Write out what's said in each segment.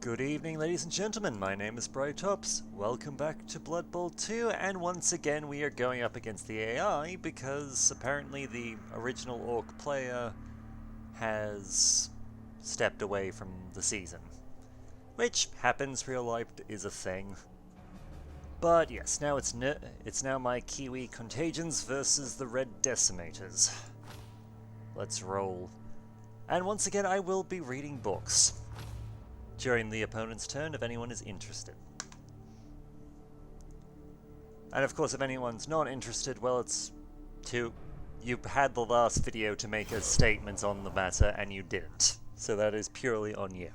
Good evening, ladies and gentlemen. My name is Tops. Welcome back to Blood Bowl 2, and once again we are going up against the AI because apparently the original Orc player has stepped away from the season. Which happens, real life is a thing. But yes, now it's now my Kiwi Contagions versus the Red Decimators. Let's roll. And once again I will be reading books during the opponent's turn if anyone is interested. And of course if anyone's not interested, well, it's too... You had the last video to make a statement on the matter and you didn't. So that is purely on you.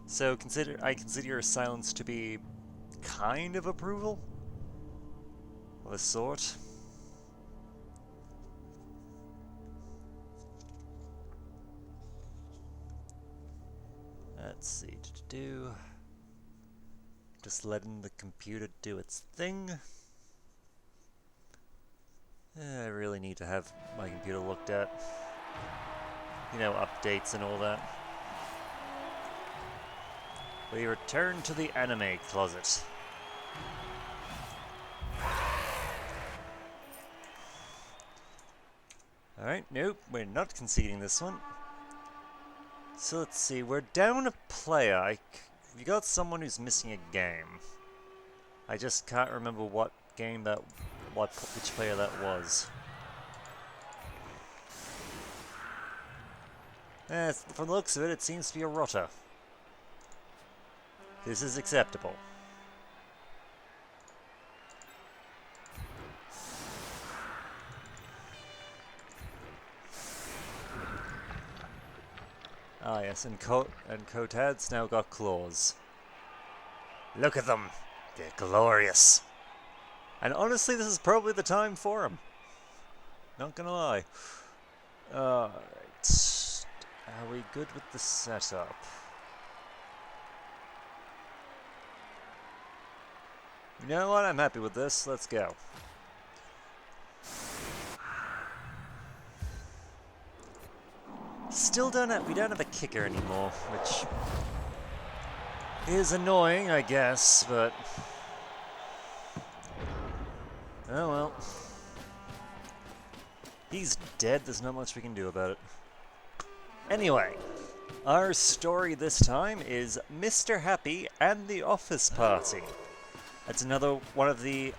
So I consider your silence to be kind of approval? Of a sort. Let's see, just letting the computer do its thing. I really need to have my computer looked at. You know, updates and all that. We return to the anime closet. Alright, nope, we're not conceding this one. So let's see, we're down a player. We got someone who's missing a game. I just can't remember what game which player that was. From the looks of it, it seems to be a rotter. This is acceptable. Ah yes, and Kotad's now got claws. Look at them! They're glorious! And honestly, this is probably the time for them. Not gonna lie. Alright. Are we good with the setup? You know what? I'm happy with this. Let's go. We don't have a kicker anymore, which is annoying, I guess, but oh well. He's dead, there's not much we can do about it. Anyway, our story this time is Mr. Happy and the Office Party. That's another one of the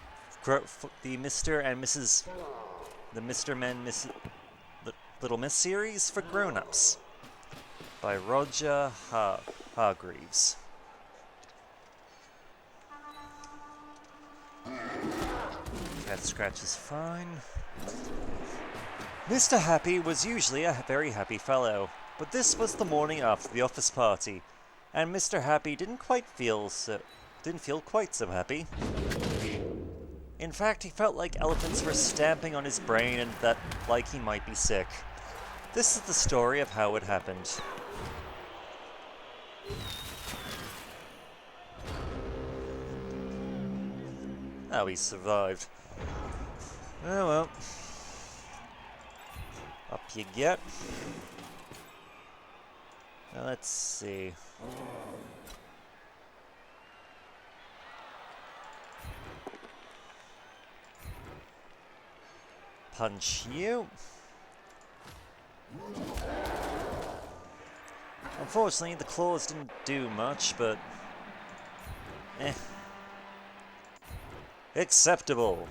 Mr. and Mrs. the Mr. Men, Mrs. Little Miss series for grown-ups by Roger Hargreaves. Cat scratch is fine. Mr. Happy was usually a very happy fellow, but this was the morning after the office party, and Mr. Happy didn't feel quite so happy. In fact, he felt like elephants were stamping on his brain and that like he might be sick. This is the story of how it happened. Oh, he survived. Oh well. Up you get. Now let's see. Punch you. Unfortunately, the claws didn't do much, but acceptable.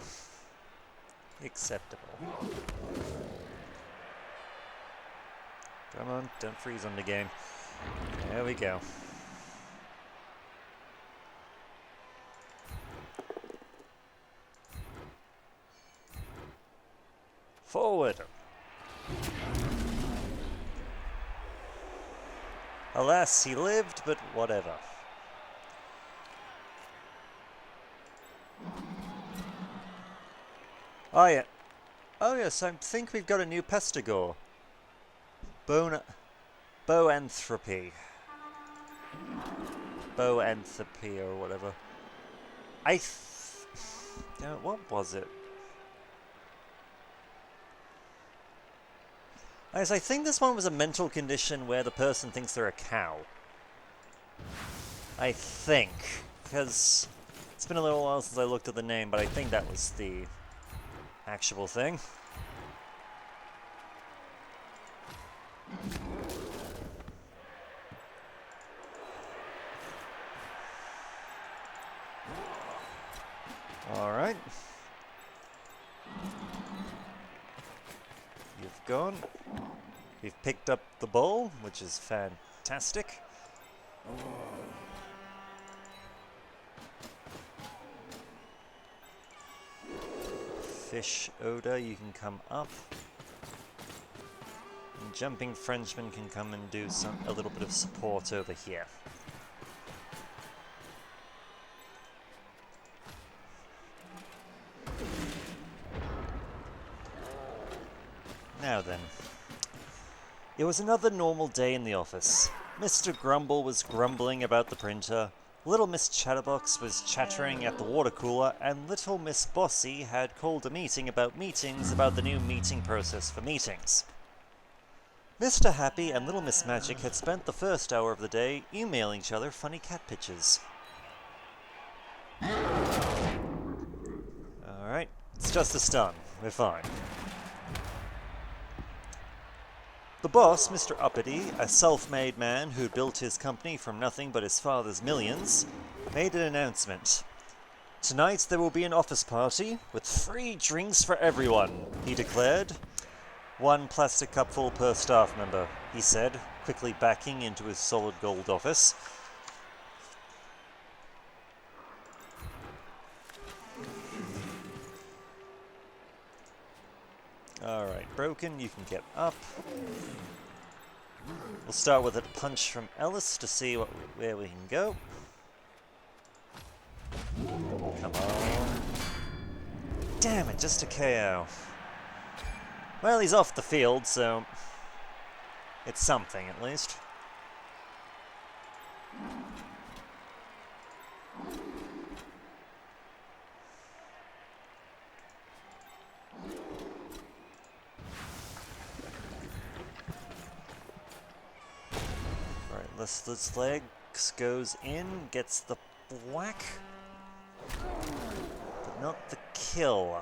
Acceptable. Come on, don't freeze on the game. There we go. Forward. Alas, he lived, but whatever. Oh yeah. Oh yes, I think we've got a new pestigore. Boanthropy. Boanthropy or whatever. What was it? As I think this one was a mental condition where the person thinks they're a cow. I think. Because it's been a little while since I looked at the name, but I think that was the actual thing. Alright. You've gone. We've picked up the bowl, which is fantastic. Fish Oda, you can come up. And Jumping Frenchman can come and do a little bit of support over here. Now then. It was another normal day in the office. Mr. Grumble was grumbling about the printer, Little Miss Chatterbox was chattering at the water cooler, and Little Miss Bossy had called a meeting about the new meeting process for meetings. Mr. Happy and Little Miss Magic had spent the first hour of the day emailing each other funny cat pictures. Alright, it's just a stun. We're fine. The boss, Mr. Uppity, a self-made man who built his company from nothing but his father's millions, made an announcement. Tonight there will be an office party with free drinks for everyone, he declared. 1 plastic cupful per staff member, he said, quickly backing into his solid gold office. Alright, Broken, you can get up. We'll start with a punch from Ellis to see where we can go. Come on. Damn it, just a KO. Well, he's off the field, so it's something at least. Listless Legs goes in, gets the whack, but not the kill.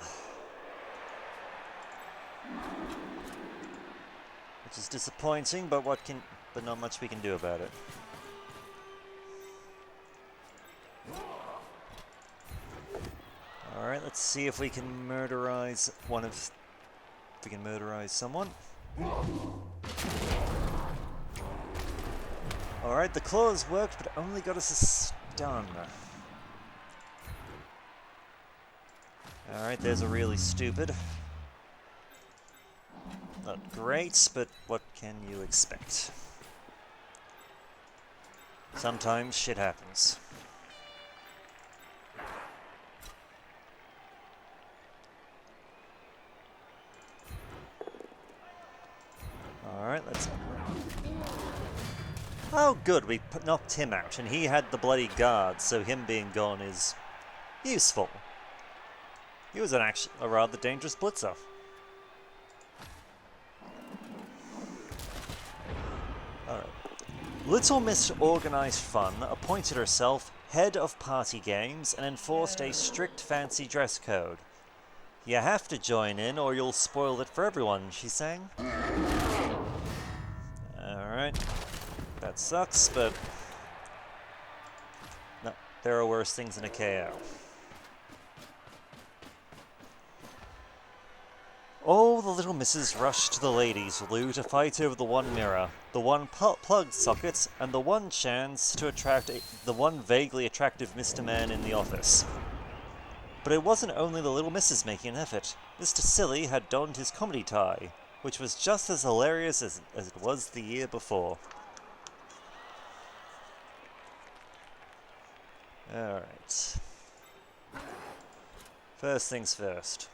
Which is disappointing, but not much we can do about it. Alright, let's see if we can murderize someone. Alright, the claws worked, but only got us a stun. Alright, there's a really stupid. Not great, but what can you expect? Sometimes shit happens. Alright, let's... Oh good, we knocked him out, and he had the bloody guard, so him being gone is useful. He was a rather dangerous blitzer. Alright. Little Miss Organized Fun appointed herself head of party games and enforced a strict fancy dress code. You have to join in or you'll spoil it for everyone, she sang. Alright. That sucks, but no, there are worse things than a KO. All the little misses rushed to the ladies' loo to fight over the one mirror, the one plug socket, and the one chance to attract the one vaguely attractive Mr. Man in the office. But it wasn't only the little misses making an effort. Mr. Silly had donned his comedy tie, which was just as hilarious as it was the year before. Alright. First things first.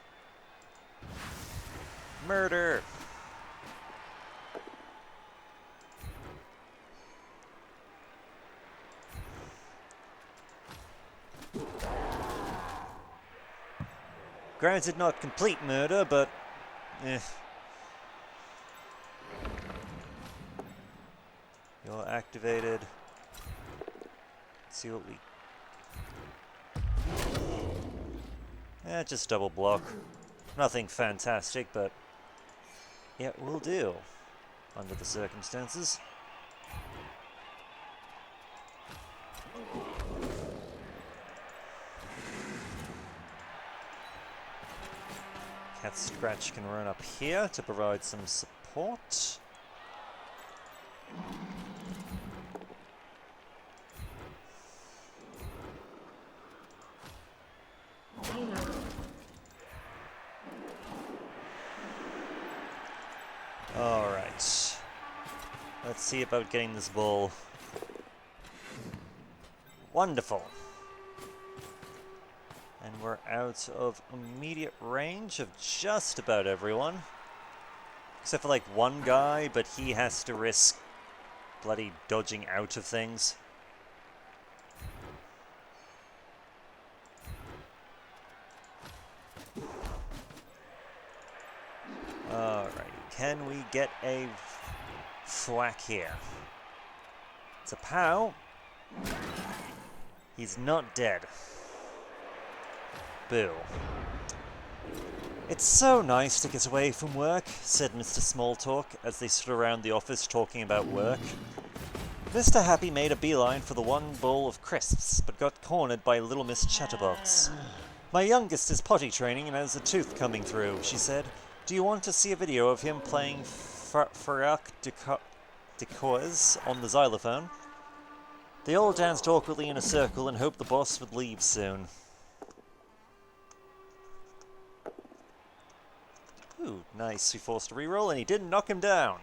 Murder! Granted, not complete murder, but... Door activated. Let's see what we... just double block. Nothing fantastic, but it will do under the circumstances. Cat Scratch can run up here to provide some support. Alright. Let's see about getting this ball. Wonderful. And we're out of immediate range of just about everyone. Except for like one guy, but he has to risk bloody dodging out of things. Alright, can we get a thwack here? It's a POW. He's not dead. Boo. It's so nice to get away from work, said Mr. Smalltalk as they stood around the office talking about work. Mr. Happy made a beeline for the one bowl of crisps, but got cornered by little Miss Chatterbox. My youngest is potty training and has a tooth coming through, she said. Do you want to see a video of him playing Farrak Decoys on the xylophone? They all danced awkwardly in a circle and hoped the boss would leave soon. Ooh, nice. We forced a reroll and he didn't knock him down.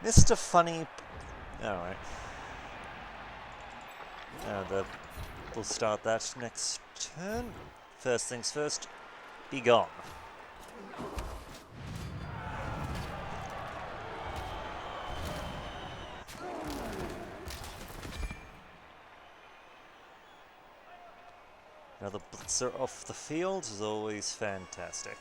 Mr. Funny... Alright. We'll start that next turn. First things first, be gone. Another blitzer off the field is always fantastic.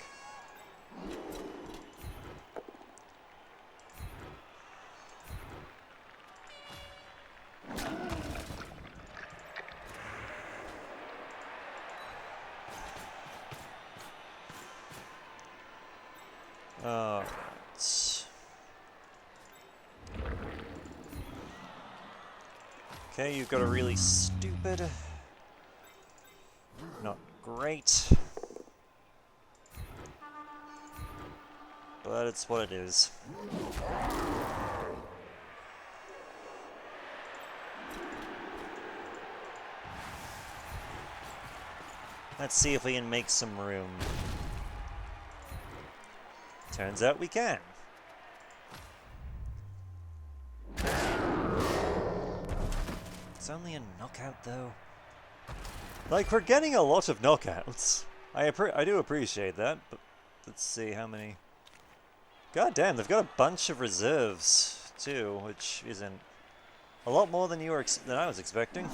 Alright. Okay, you've got a really stupid... Not great. But it's what it is. Let's see if we can make some room. Turns out we can. It's only a knockout though. Like, we're getting a lot of knockouts. I do appreciate that, but let's see how many... God damn, they've got a bunch of reserves, too, which isn't... a lot more than than I was expecting.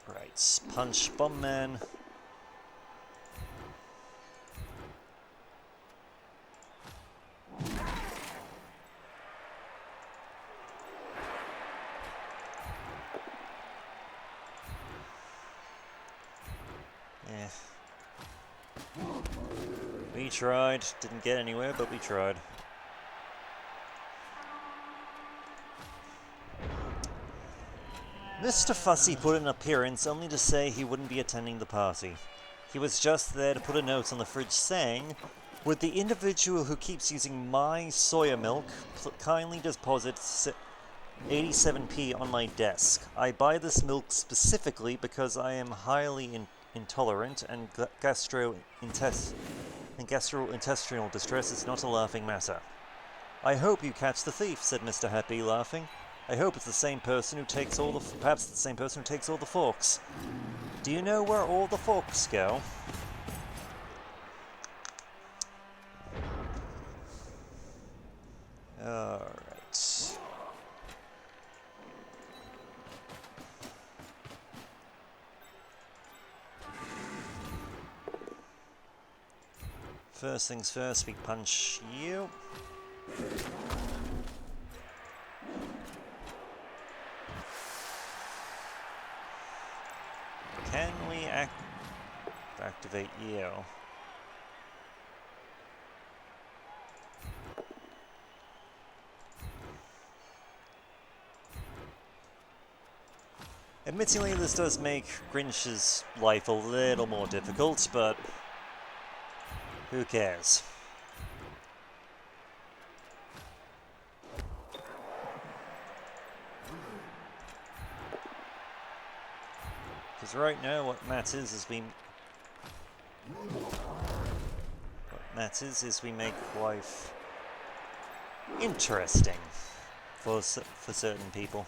Right, punch Bomb Man. We tried, didn't get anywhere, but we tried. Mr. Fussy put in an appearance only to say he wouldn't be attending the party. He was just there to put a note on the fridge saying, "Would the individual who keeps using my soya milk kindly deposit 87p on my desk? I buy this milk specifically because I am highly intolerant and gastrointestinal distress is not a laughing matter." "I hope you catch the thief," said Mr. Happy, laughing. "I hope it's the same person who takes all the... perhaps it's the same person who takes all the forks. Do you know where all the forks go?" Alright. First things first, we punch you. Can we activate you? Admittingly, this does make Grinch's life a little more difficult, but who cares? Because right now, what matters is we make life interesting for certain people.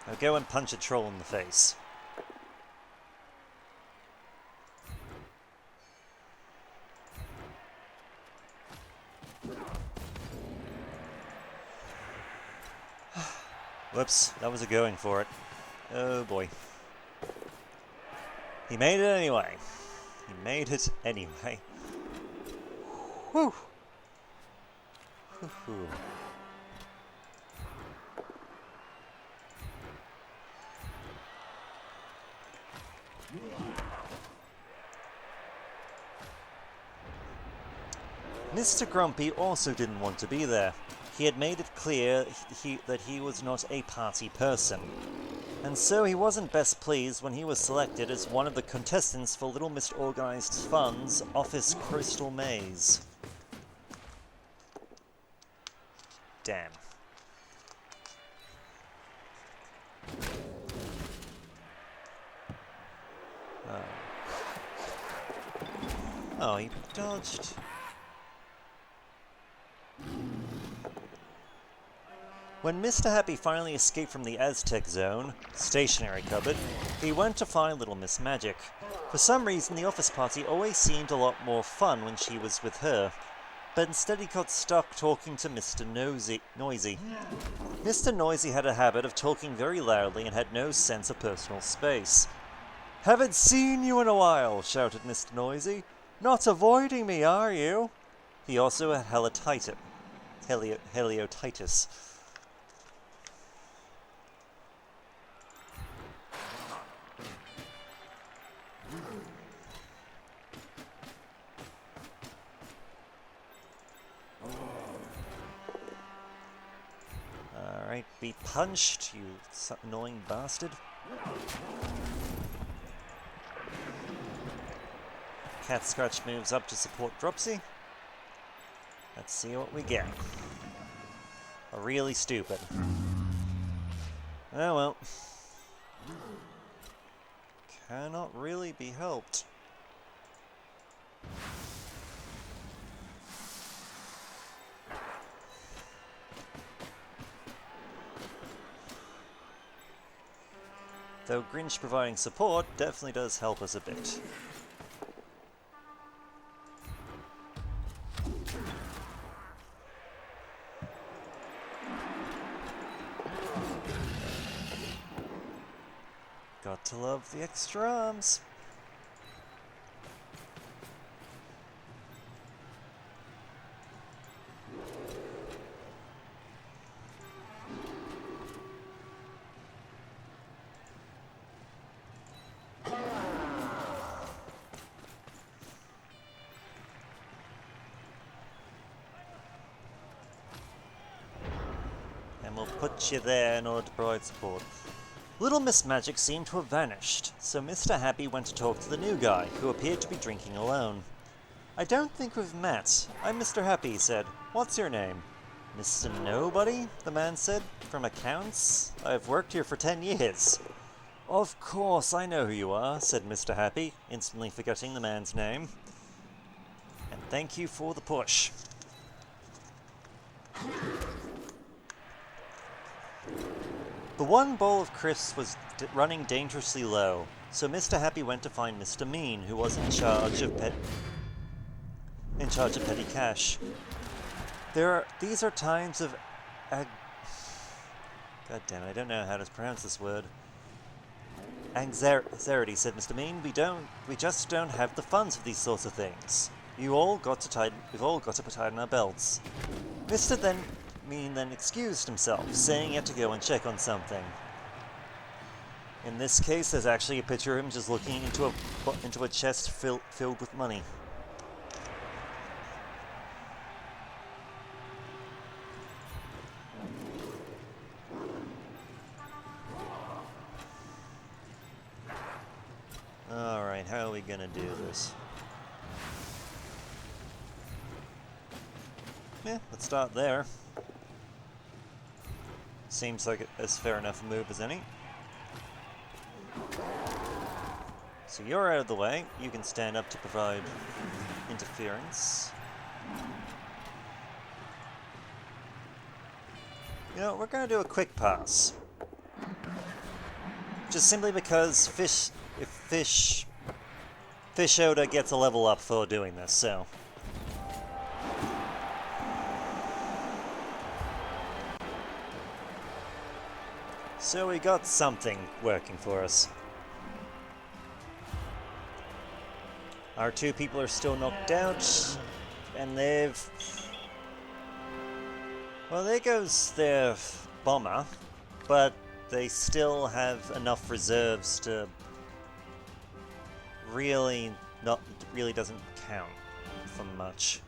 Now go and punch a troll in the face. Whoops, that was a going for it. Oh boy. He made it anyway. He made it anyway. Whew. Whew. Mr. Grumpy also didn't want to be there. He had made it clear that he was not a party person. And so he wasn't best pleased when he was selected as one of the contestants for Little Miss Organized Fun's Office Crystal Maze. Damn. Oh, he dodged. When Mr. Happy finally escaped from the Aztec Zone, stationary cupboard, he went to find Little Miss Magic. For some reason, the office party always seemed a lot more fun when she was with her, but instead he got stuck talking to Mr. Noisy. Mr. Noisy had a habit of talking very loudly and had no sense of personal space. "Haven't seen you in a while," shouted Mr. Noisy. "Not avoiding me, are you?" He also had heliotitis. Alright, be punched, you annoying bastard. Cat Scratch moves up to support Dropsy. Let's see what we get. Really stupid. Oh well. Cannot really be helped. Though Grinch providing support definitely does help us a bit. Got to love the extra arms. And we'll put you there in order to provide support. Little Miss Magic seemed to have vanished, so Mr. Happy went to talk to the new guy, who appeared to be drinking alone. "I don't think we've met. I'm Mr. Happy," he said. "What's your name?" "Mr. Nobody," the man said. "From accounts? I've worked here for 10 years. "Of course, I know who you are," said Mr. Happy, instantly forgetting the man's name. "And thank you for the push." The one bowl of crisps was running dangerously low, so Mr. Happy went to find Mr. Mean, who was in charge of petty cash. These are times of God damn it, I don't know how to pronounce this word. anxiety, said Mr. Mean. We just don't have the funds for these sorts of things. We've all got to tighten our belts. Mr. Mean then excused himself, saying he had to go and check on something. In this case, there's actually a picture of him just looking into a chest filled with money. Alright, how are we gonna do this? Yeah, let's start there. Seems like as fair enough a move as any. So you're out of the way. You can stand up to provide interference. You know, we're gonna do a quick pass. Just simply because Fish Oda gets a level up for doing this, so. So we got something working for us. Our two people are still knocked out, and they've... Well, there goes their bomber, but they still have enough reserves to really doesn't count for much.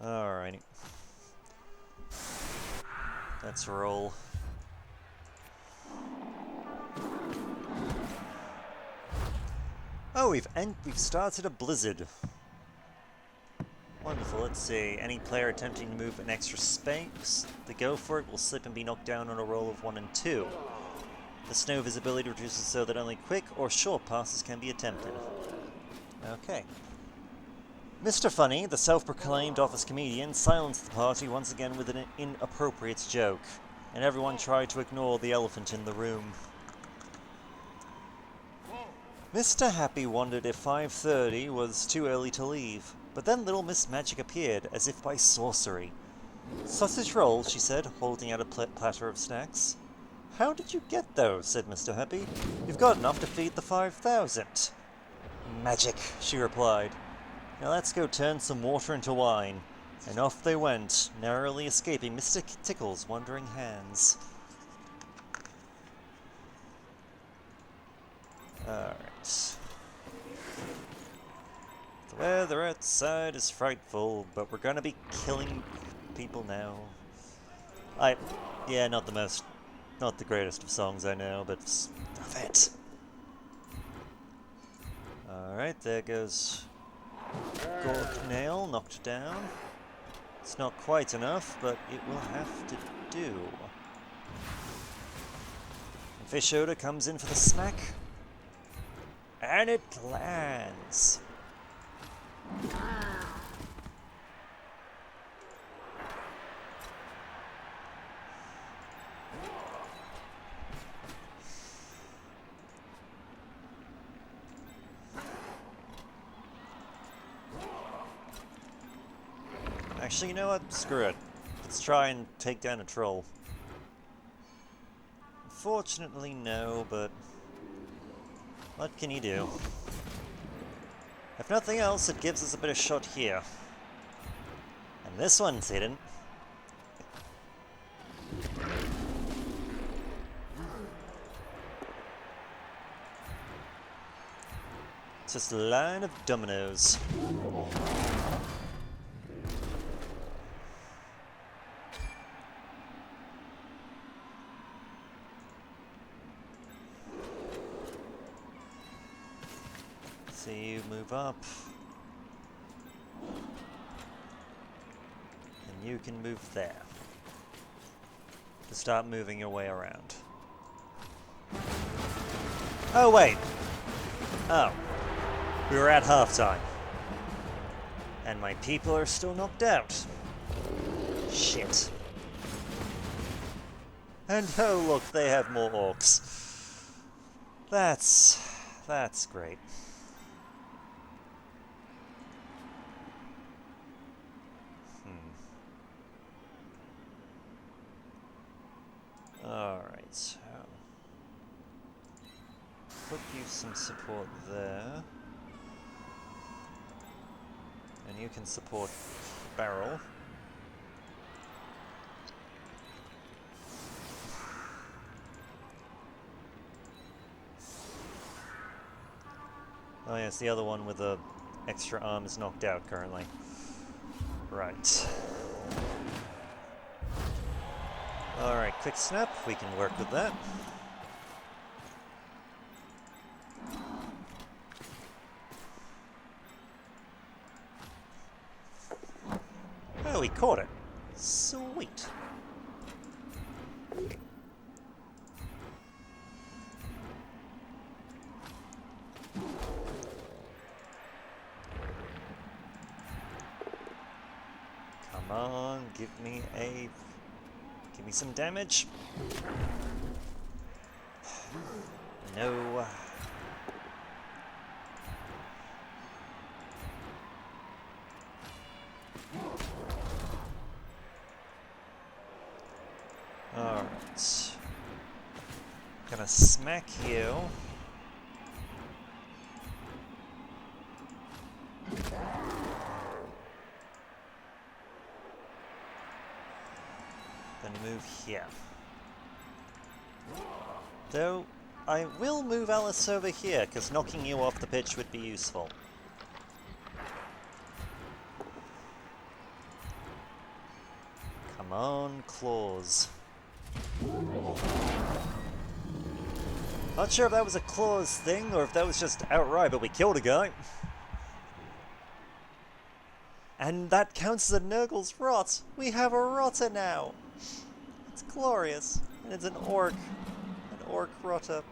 Alrighty. Let's roll. Oh, we've started a blizzard. Wonderful, let's see. Any player attempting to move an extra space to go for it will slip and be knocked down on a roll of 1 and 2. The snow visibility reduces so that only quick or short passes can be attempted. Okay. Mr. Funny, the self-proclaimed office comedian, silenced the party once again with an inappropriate joke, and everyone tried to ignore the elephant in the room. Mr. Happy wondered if 5:30 was too early to leave, but then Little Miss Magic appeared, as if by sorcery. "Sausage rolls," she said, holding out a platter of snacks. "How did you get those?" said Mr. Happy. "You've got enough to feed the 5,000. "Magic," she replied. "Now let's go turn some water into wine." And off they went, narrowly escaping Mr. Tickle's wandering hands. Alright. The weather outside is frightful, but we're gonna be killing people now. Yeah, not the greatest of songs I know, but stuff it. Alright, there goes Gork Nail, knocked down. It's not quite enough, but it will have to do. And Fish Oda comes in for the smack. And it lands. Actually, you know what? Screw it. Let's try and take down a troll. Unfortunately, no, but what can you do? If nothing else, it gives us a bit of shot here. And this one's hidden. It's just a line of dominoes. So you move up. And you can move there. To start moving your way around. Oh, wait! Oh. We were at halftime. And my people are still knocked out. Shit. And oh look, they have more orcs. That's great. put you some support there. And you can support Barrel. Oh yes, the other one with the extra arm is knocked out currently. Right. Alright, quick snap, we can work with that. Oh, we caught it. Sweet. Come on, give me some damage. No. Alright. Gonna smack you. Then move here. Though, I will move Alice over here, because knocking you off the pitch would be useful. Come on, claws. Not sure if that was a claws thing, or if that was just outright, but we killed a guy. And that counts as a Nurgle's Rot! We have a Rotter now! It's glorious. And it's an orc. An orc Rotter.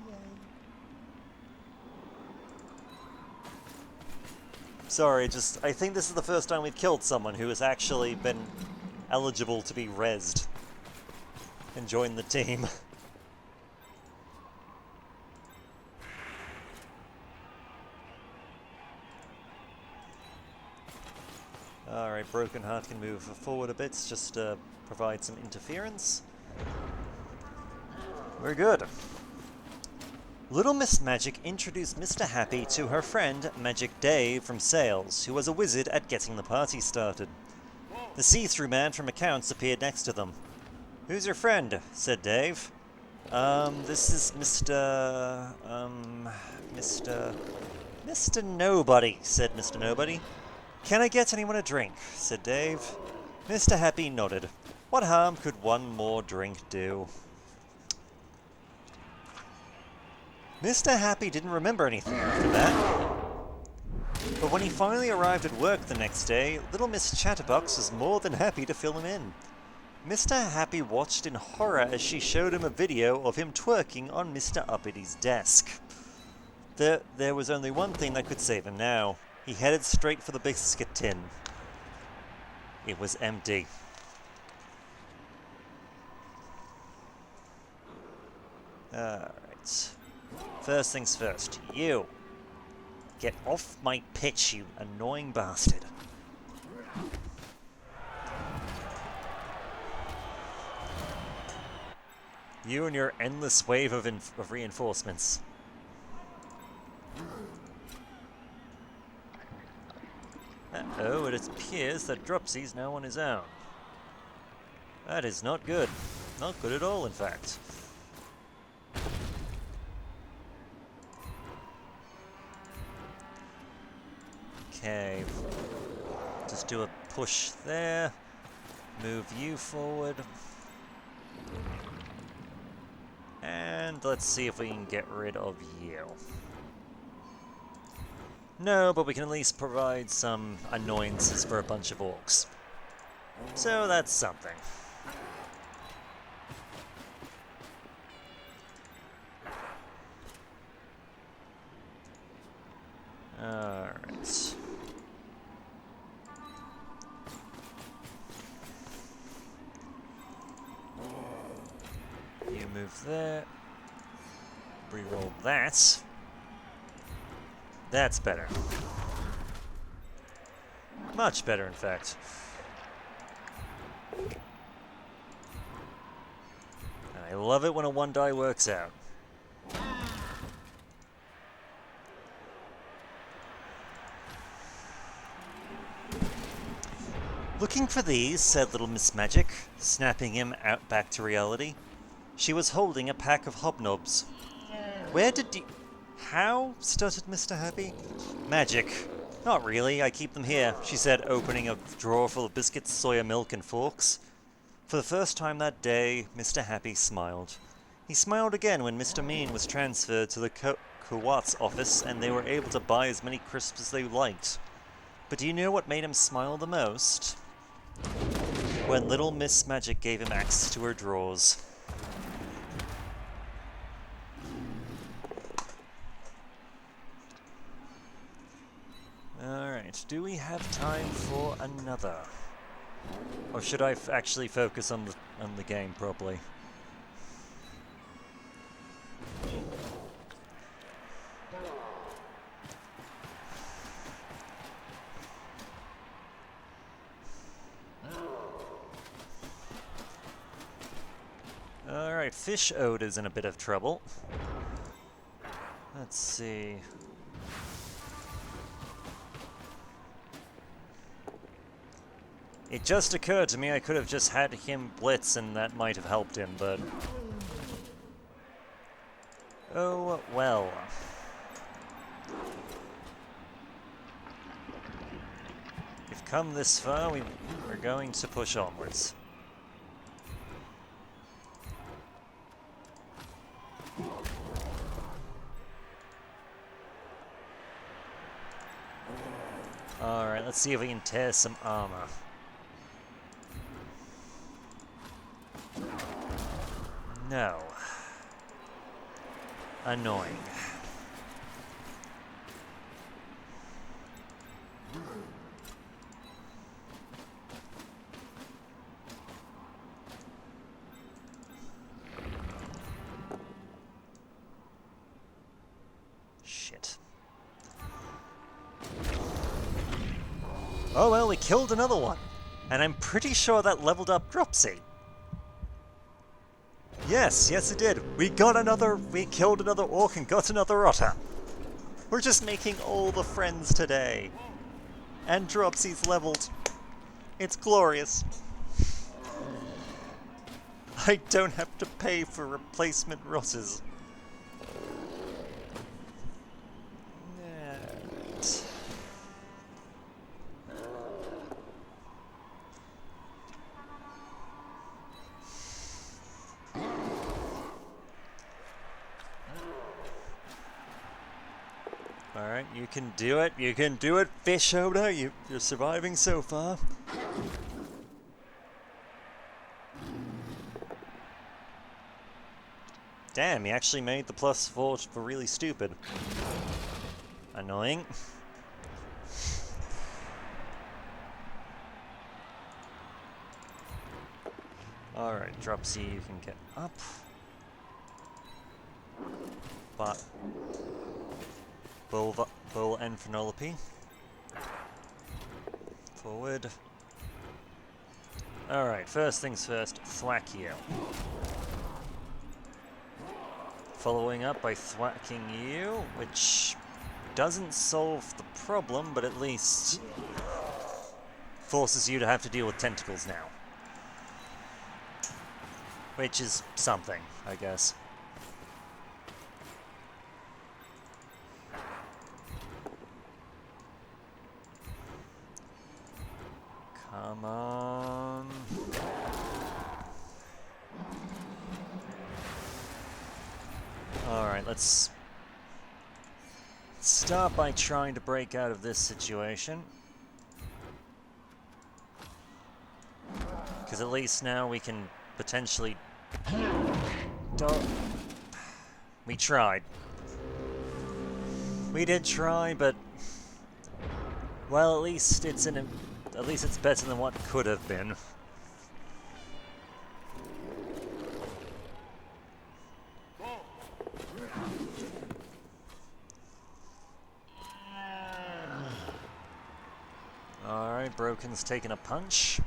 Yay. Sorry, I think this is the first time we've killed someone who has actually been eligible to be rezzed and join the team. Alright, Broken Heart can move forward a bit, just to provide some interference. We're good. Little Miss Magic introduced Mr. Happy to her friend, Magic Dave from Sales, who was a wizard at getting the party started. The see-through man from accounts appeared next to them. "Who's your friend?" said Dave. This is Mr. Nobody," said Mr. Nobody. "Can I get anyone a drink?" said Dave. Mr. Happy nodded. What harm could one more drink do? Mr. Happy didn't remember anything after that. But when he finally arrived at work the next day, Little Miss Chatterbox was more than happy to fill him in. Mr. Happy watched in horror as she showed him a video of him twerking on Mr. Uppity's desk. There was only one thing that could save him now. He headed straight for the biscuit tin. It was empty. Alright. First things first, you. Get off my pitch, you annoying bastard. You and your endless wave of reinforcements. Uh-oh, it appears that Dropsy's now on his own. That is not good. Not good at all, in fact. Okay. Just do a push there. Move you forward. And let's see if we can get rid of you. No, but we can at least provide some annoyances for a bunch of orcs. So that's something. Alright. You move there. Reroll that. That's better. Much better, in fact. I love it when a one die works out. Looking for these, said little Miss Magic, snapping him out back to reality. She was holding a pack of hobnobs. Where did you... How? Stuttered Mr. Happy. Magic. Not really, I keep them here, she said, opening a drawer full of biscuits, soya milk, and forks. For the first time that day, Mr. Happy smiled. He smiled again when Mr. Mean was transferred to the Kuwat's office and they were able to buy as many crisps as they liked. But do you know what made him smile the most? When little Miss Magic gave him access to her drawers. Alright, do we have time for another? Or should I actually focus on the game properly? Alright, Fish Ode is in a bit of trouble. Let's see. It just occurred to me I could have just had him blitz and that might have helped him, but... Oh, well. We've come this far, we're going to push onwards. Alright, let's see if we can tear some armor. No. Annoying. Shit. Oh well, we killed another one. And I'm pretty sure that leveled up Dropsy. Yes, it did. We killed another orc and got another otter. We're just making all the friends today. And Dropsy's leveled. It's glorious. I don't have to pay for replacement rotters. Alright, you can do it, Fish Ode, you're surviving so far. Damn, he actually made the +4 for really stupid. Annoying. Alright, Dropsy, you can get up. But... Bull and Penelope. Forward. Alright, first things first, thwack you. Following up by thwacking you, which doesn't solve the problem, but at least forces you to have to deal with tentacles now. Which is something, I guess. Come on. Alright, let's start by trying to break out of this situation. Because at least now we can potentially... We tried. We did try, but... Well, at least it's better than what could have been. Alright, Broken's taking a punch.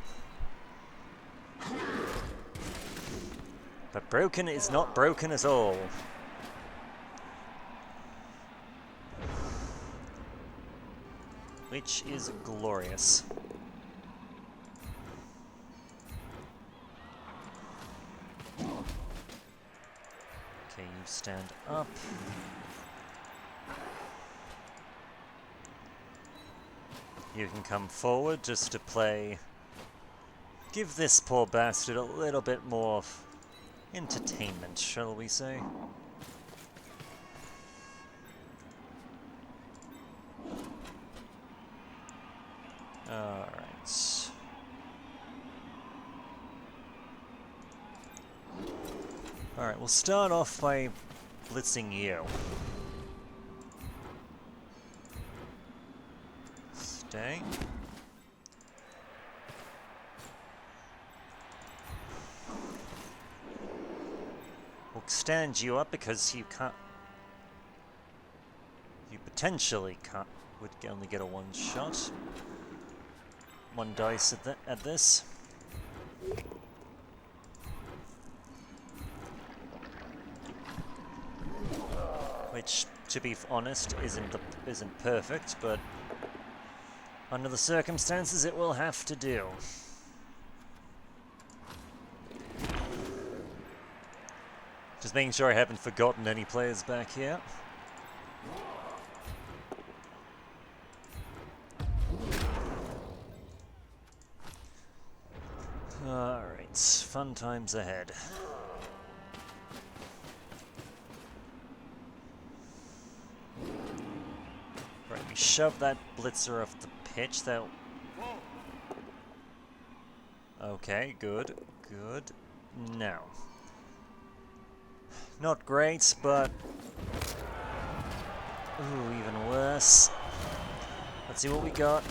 But Broken is not broken at all. Which is glorious. stand up. You can come forward just to play. Give this poor bastard a little bit more entertainment, shall we say? Alright. Alright, we'll start off by blitzing you. Stay. We'll stand you up because you can't... You potentially can't... would only get a one shot. One dice at this. Which, to be honest, isn't perfect, but under the circumstances, it will have to do. Just making sure I haven't forgotten any players back here. Alright, fun times ahead. Right, we shove that blitzer off the pitch. Okay, good, good. Now. Not great, but... Ooh, even worse. Let's see what we got.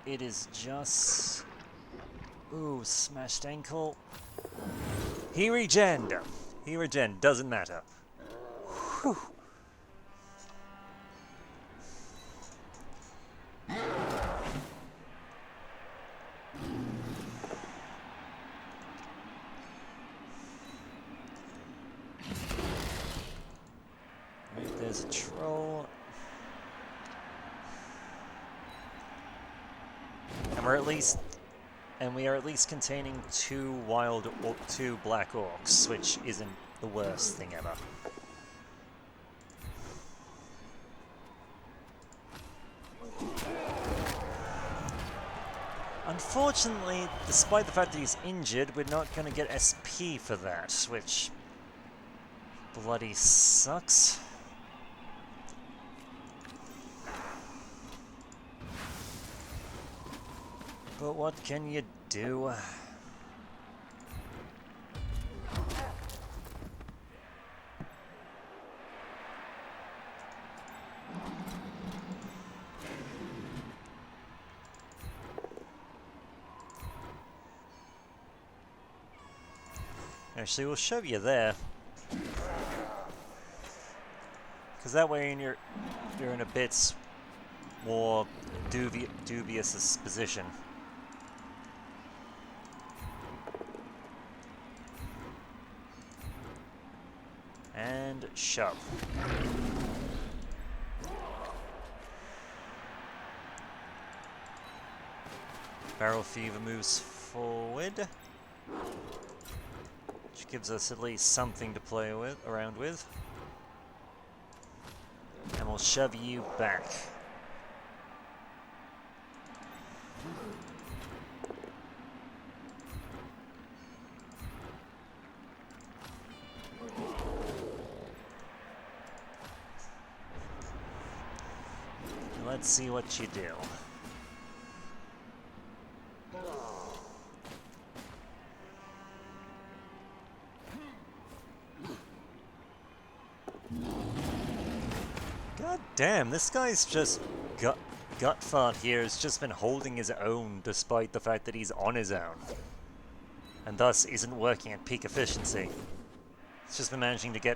It is just... Ooh, smashed ankle. He regen. He regen. Doesn't matter. Whew. Right, there's a troll. And we are at least containing two black orcs, which isn't the worst thing ever. Unfortunately, despite the fact that he's injured, we're not going to get SP for that, which bloody sucks. But what can you do? Actually, we'll shove you there, because that way you're in a bit more dubious position. And shove. Barrel Fever moves forward, which gives us at least something to play around with. And we'll shove you back. Let's see what you do. God damn, this guy's just gut fart here has just been holding his own despite the fact that he's on his own. And thus isn't working at peak efficiency. It's just been managing to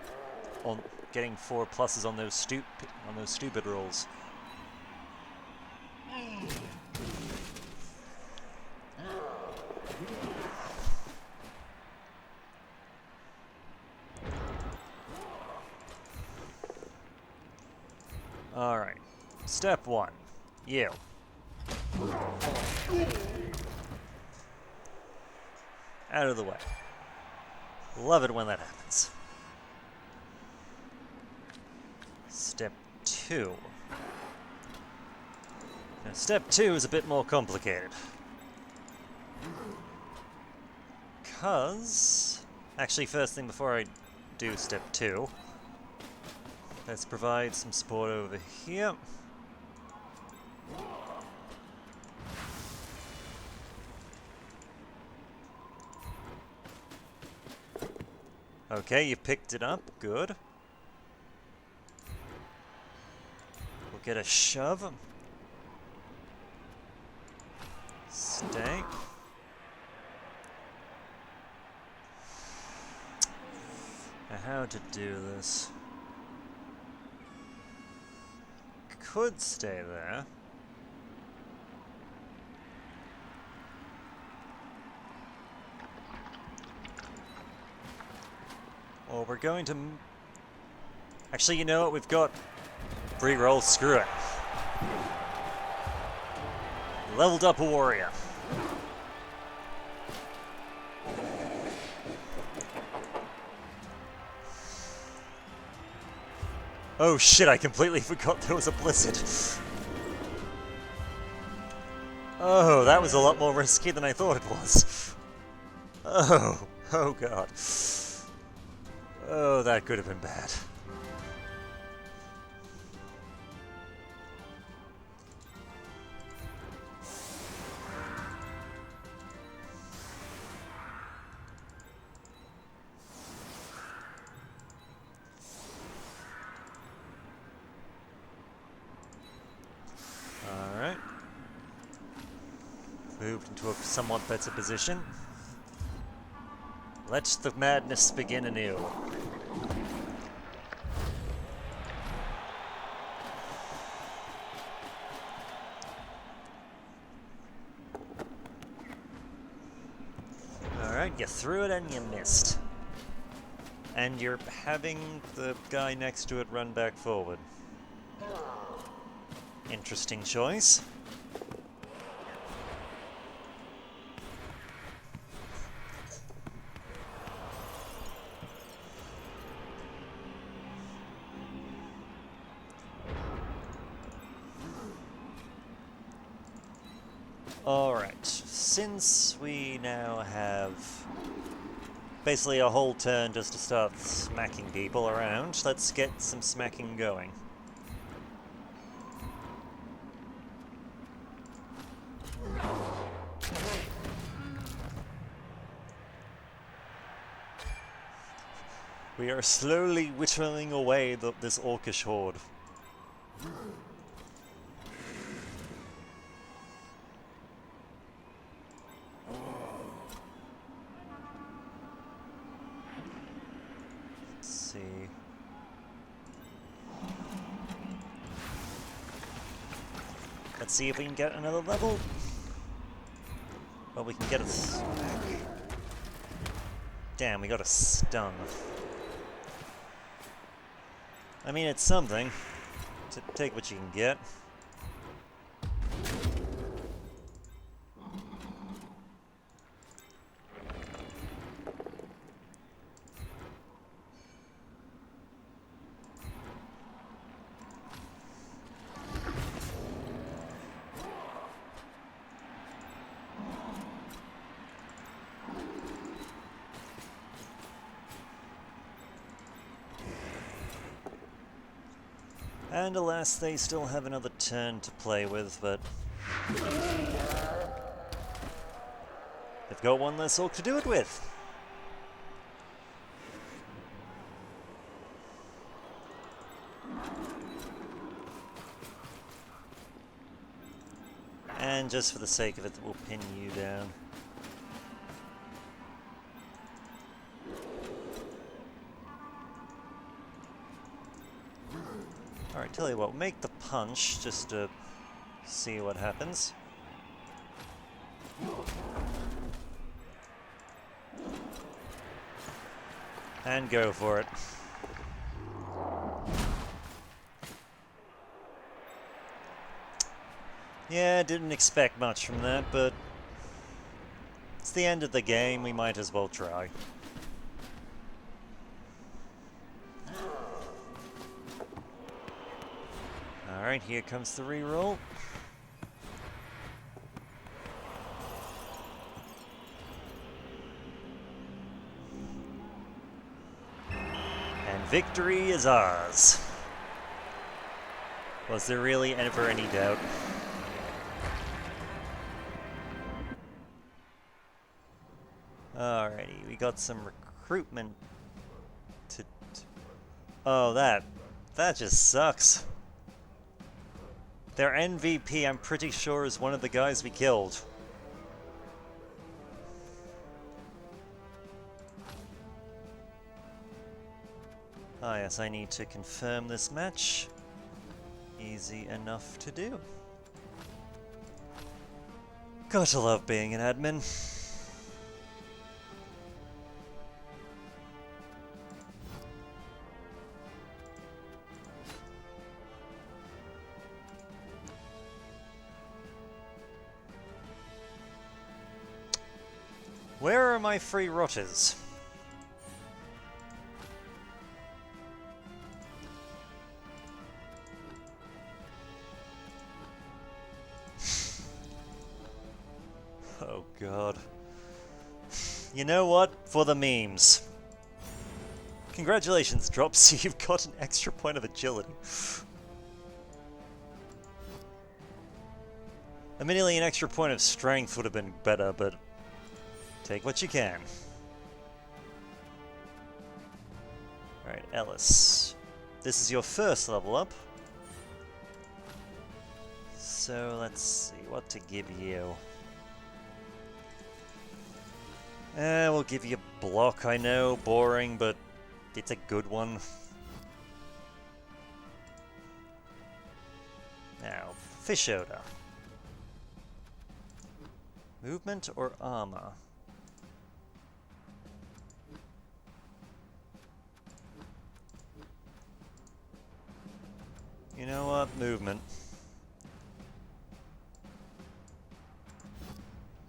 getting 4 pluses on those stupid rolls. Alright. Step 1. You. Out of the way. Love it when that happens. 2. Now, step 2 is a bit more complicated. Because... Actually, first thing before I do step 2, let's provide some support over here. Okay, you picked it up. Good. We'll get a shove. Stay. Now, how to do this? Could stay there. Or we're going to... Actually, you know what? We've got re-roll. Screw it. Leveled up a warrior. Oh shit, I completely forgot there was a blizzard. Oh, that was a lot more risky than I thought it was. Oh god. Oh, that could have been bad. Alright. Moved into a somewhat better position. Let the madness begin anew. Alright, you threw it and you missed. And you're having the guy next to it run back forward. Interesting choice. Alright, since we now have basically a whole turn just to start smacking people around, let's get some smacking going. We are slowly whittling away this orcish horde. Let's see. Let's see if we can get another level. Well, we can get a smack. Damn, we got a stun. I mean, it's something. Take what you can get. And alas, they still have another turn to play with, but they've got one less orc to do it with. And just for the sake of it, we'll pin you down. Alright, tell you what, we'll make the punch just to see what happens. And go for it. Yeah, didn't expect much from that, but it's the end of the game, we might as well try. Alright, here comes the reroll. And victory is ours. Was there really ever any doubt? Alrighty, we got some recruitment to... Oh, that just sucks. Their MVP, I'm pretty sure, is one of the guys we killed. Ah yes, I need to confirm this match. Easy enough to do. Gotta love being an admin. Where are my free rotters? Oh god. You know what? For the memes. Congratulations, Drops, you've got an extra point of agility. Admittedly, an extra point of strength would have been better, but take what you can. Alright, Ellis. This is your first level up. So let's see what to give you. We'll give you block, I know, boring, but it's a good one. Now, fish odor. Movement or armor? You know what? Movement.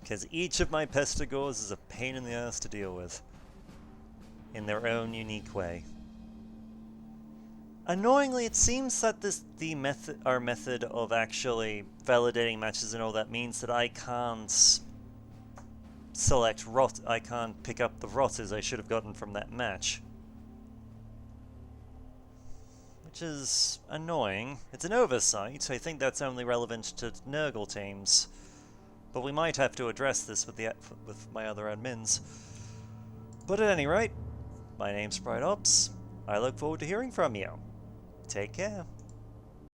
Because each of my pestigores is a pain in the ass to deal with. In their own unique way. Annoyingly, it seems that our method of actually validating matches and all that means that I can't select I can't pick up the rotters I should have gotten from that match. Which is annoying. It's an oversight. I think that's only relevant to Nurgle teams. But we might have to address this with my other admins. But at any rate, my name's Sprite Ops. I look forward to hearing from you. Take care.